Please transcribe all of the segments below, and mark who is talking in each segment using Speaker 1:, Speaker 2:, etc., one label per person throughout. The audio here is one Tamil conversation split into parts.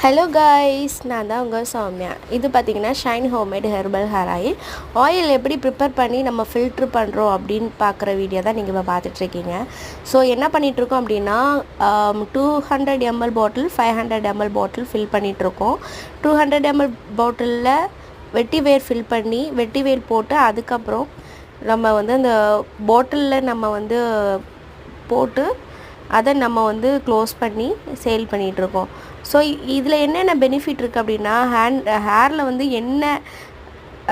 Speaker 1: ஹலோ காய்ஸ், நான் தான் உங்கள் சௌமியா. இது பார்த்திங்கன்னா shine homemade herbal hair oil. Oil எப்படி ப்ரிப்பேர் பண்ணி நம்ம ஃபில்ட்ரு பண்ணுறோம் அப்படின்னு பார்க்குற வீடியோ தான் நீங்கள் இப்போ பார்த்துட்ருக்கீங்க. ஸோ என்ன பண்ணிகிட்ருக்கோம் அப்படின்னா 200 ml பாட்டில் 500 ml பாட்டில் ஃபில் பண்ணிகிட்ருக்கோம். 200 ml பாட்டிலில் வெட்டி வேர் ஃபில் பண்ணி வெட்டி வேர் போட்டு அதுக்கப்புறம் நம்ம வந்து அந்த பாட்டிலில் நம்ம வந்து போட்டு அதை நம்ம வந்து க்ளோஸ் பண்ணி சேல் பண்ணிகிட்ருக்கோம். ஸோ இதில் என்னென்ன பெனிஃபிட் இருக்குது அப்படின்னா ஹேரில் வந்து என்ன,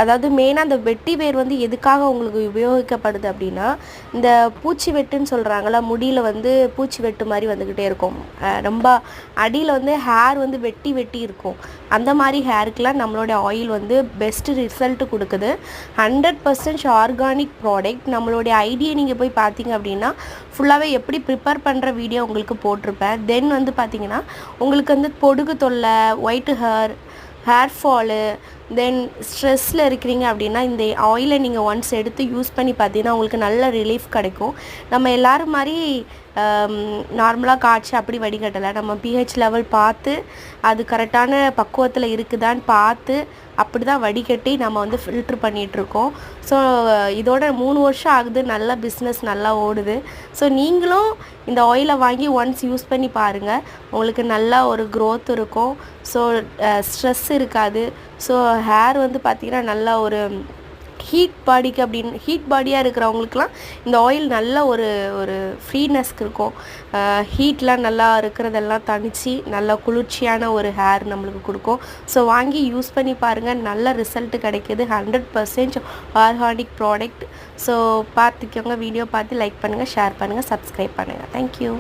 Speaker 1: அதாவது மெயினாக அந்த வெட்டி வேர் வந்து எதுக்காக உங்களுக்கு உபயோகிக்கப்படுது அப்படின்னா, இந்த பூச்சி வெட்டுன்னு சொல்கிறாங்களா, முடியில் வந்து பூச்சி வெட்டு மாதிரி வந்துக்கிட்டே இருக்கும், ரொம்ப அடியில் வந்து ஹேர் வந்து வெட்டி வெட்டி இருக்கும். அந்த மாதிரி ஹேருக்கெலாம் நம்மளோட ஆயில் வந்து பெஸ்ட்டு ரிசல்ட்டு கொடுக்குது. 100% ஆர்கானிக் ப்ராடக்ட். நம்மளுடைய ஐடியை நீங்கள் போய் பார்த்தீங்க அப்படின்னா ஃபுல்லாகவே எப்படி ப்ரிப்பேர் பண்ணுற வீடியோ உங்களுக்கு போட்டிருப்பேன். தென் வந்து பார்த்திங்கன்னா உங்களுக்கு வந்து பொடுகு தொல்லை, ஒயிட்டு ஹேர் ஃபாலு, தென் ஸ்ட்ரெஸ்ஸில் இருக்கிறீங்க அப்படின்னா இந்த ஆயிலை நீங்கள் ஒன்ஸ் எடுத்து யூஸ் பண்ணி பார்த்தீங்கன்னா உங்களுக்கு நல்ல ரிலீஃப் கிடைக்கும். நம்ம எல்லோரும் மாதிரி நார்மலாக காய்ச்சி அப்படி வடிகட்டலை. நம்ம பிஹெச் லெவல் பார்த்து அது கரெக்டான பக்குவத்தில் இருக்குதான்னு பார்த்து அப்படி தான் வடிகட்டி நம்ம வந்து ஃபில்ட்ரு பண்ணிகிட்ருக்கோம். ஸோ இதோட 3 வருஷம் ஆகுது, நல்ல பிஸ்னஸ் நல்லா ஓடுது. ஸோ நீங்களும் இந்த ஆயிலை வாங்கி ஒன்ஸ் யூஸ் பண்ணி பாருங்கள், உங்களுக்கு நல்லா ஒரு க்ரோத் இருக்கும். ஸோ ஸ்ட்ரெஸ் இருக்காது. ஸோ ஹேர் வந்து பார்த்திங்கன்னா நல்லா ஒரு ஹீட் பாடியாக இருக்கிறவங்களுக்குலாம் இந்த ஆயில் நல்ல ஒரு ஃப்ரீனஸ்க்கு இருக்கும். ஹீட்லாம் நல்லா இருக்கிறதெல்லாம் தணித்து நல்லா குளிர்ச்சியான ஒரு ஹேர் நம்மளுக்கு கொடுக்கும். ஸோ வாங்கி யூஸ் பண்ணி பாருங்கள், நல்ல ரிசல்ட்டு கிடைக்கிது. 100% ஆர்கானிக் ப்ராடக்ட். ஸோ பார்த்துக்கோங்க, வீடியோ பார்த்து லைக் பண்ணுங்கள், ஷேர் பண்ணுங்கள், சப்ஸ்கிரைப் பண்ணுங்கள். தேங்க்யூ.